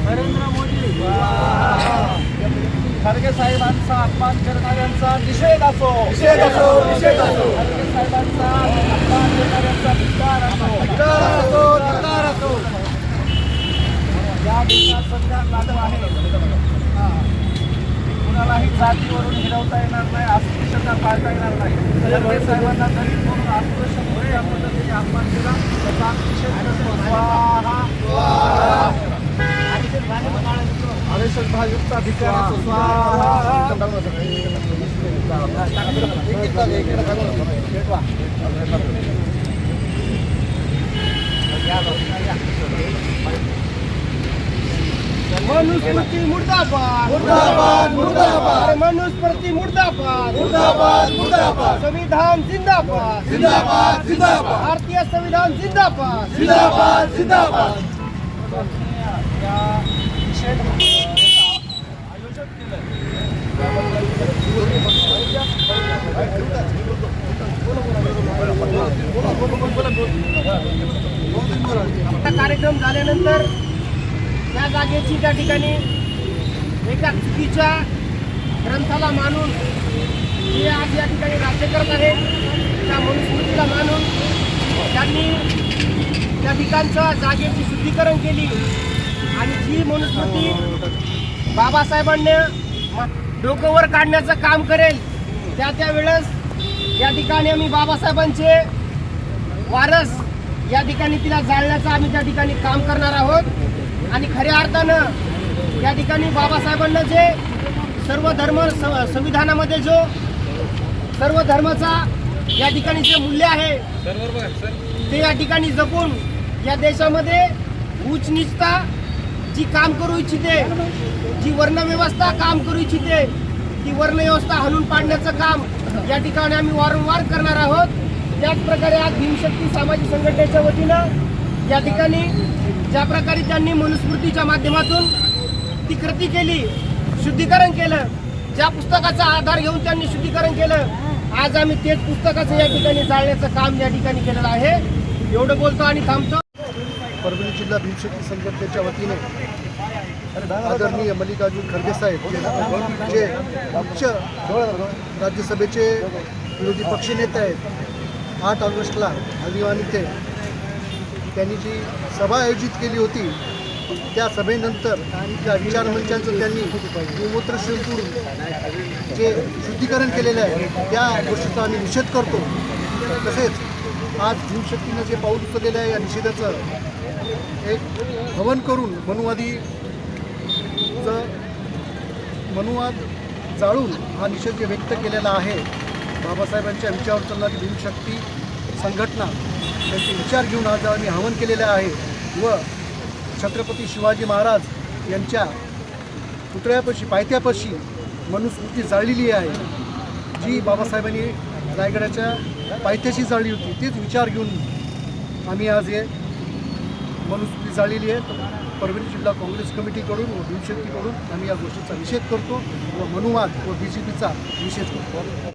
नरेंद्र मोदी खरगे साहेबांचा अपमान करणाऱ्यांचा निषेध असो, खरगे साहेबांचा अपमान करणाऱ्यांचा धिक्कार असो. या देशात संविधान लागू आहे. कुणालाही जातीवरून हिरवता येणार नाही, अस्पृश्यता पाळता येणार नाही. खरगे साहेबांना दलित म्हणून अस्पृश्य म्हणून या पद्धतीने अपमान केला त्याचा निषेध करतो. आरक्षण भाजपचा अधिकार मनुस्मृती मुर्दाबाद, मनुस्मृती मुर्दाबाद, संविधान जिंदाबाद, भारतीय संविधान जिंदाबाद. आयोजन केलं कार्यक्रम झाल्यानंतर त्या जागेची त्या ठिकाणी एका चुकीच्या ग्रंथाला मानून जे आज या ठिकाणी राज्य करत आहेत त्या मनुस्मृतीला मानून त्यांनी त्या ठिकाणच्या जागेची शुद्धीकरण केली आणि जी मनुस्मृती बाबासाहेबांनी डोकं वर काढण्याचं काम करेल त्यावेळेस या ठिकाणी आम्ही बाबासाहेबांचे वारस या ठिकाणी तिला जाळण्याचं आम्ही त्या ठिकाणी काम करणार आहोत. आणि खऱ्या अर्थानं या ठिकाणी बाबासाहेबांना जे सर्व धर्म संविधानामध्ये जो सर्व धर्माचा या ठिकाणी जे मूल्य आहे ते या ठिकाणी जपून या देशामध्ये उच्च नीचता जी काम करू इच्छिते, जी वर्णव्यवस्था काम करू इच्छिते ती वर्णव्यवस्था हाणून पाडण्याचं काम या ठिकाणी आम्ही वारंवार करणार आहोत. त्याच प्रकारे आज भीमशक्ती सामाजिक संघटनेच्या वतीनं या ठिकाणी ज्या प्रकारे त्यांनी मनुस्मृतीच्या माध्यमातून ती कृती केली, शुद्धीकरण केलं, ज्या पुस्तकाचा आधार घेऊन त्यांनी शुद्धीकरण केलं, आज आम्ही तेच पुस्तकाचं या ठिकाणी जाळण्याचं काम या ठिकाणी केलेलं आहे. एवढं बोलतो आणि थांबतो. परभणी जिल्हा भीमशक्ती संघटनेच्या वतीने आदरणीय मल्लिकार्जुन खरगे साहेब जे उच्च राज्यसभेचे विरोधी पक्षनेते आहेत, 8 ऑगस्टला हल्दीवान इथे त्यांनी जी सभा आयोजित केली होती त्या सभेनंतर त्या विचारमंचांचं त्यांनी गोमूत्र शिंपडून जे शुद्धीकरण केलेलं आहे त्या गोष्टीचा आम्ही निषेध करतो. तसेच आज भीमशक्तीनं जे पाऊल उचललेलं आहे या निषेधाचं एक हवन करून मनुवाद जाळून हा निषेध जे व्यक्त केलेला आहे. बाबासाहेबांच्या विचारावर चालणारी भीमशक्ती संघटना त्यांचे विचार घेऊन आज आम्ही हवन केलेलं आहे व छत्रपती शिवाजी महाराज यांच्या पुतळ्यापाशी पायथ्यापाशी मनुस्मृती जाळलेली आहे, जी बाबासाहेबांनी रायगडाच्या पायथ्याशी जाळली होती. तेच विचार घेऊन आम्ही आज हे मनुस्मृती जाळलेली आहे. परभणी जिल्हा काँग्रेस कमिटीकडून व भीमशक्तीकडून आम्ही या गोष्टीचा निषेध करतो व मनुवाद व BJPचा निषेध करतो.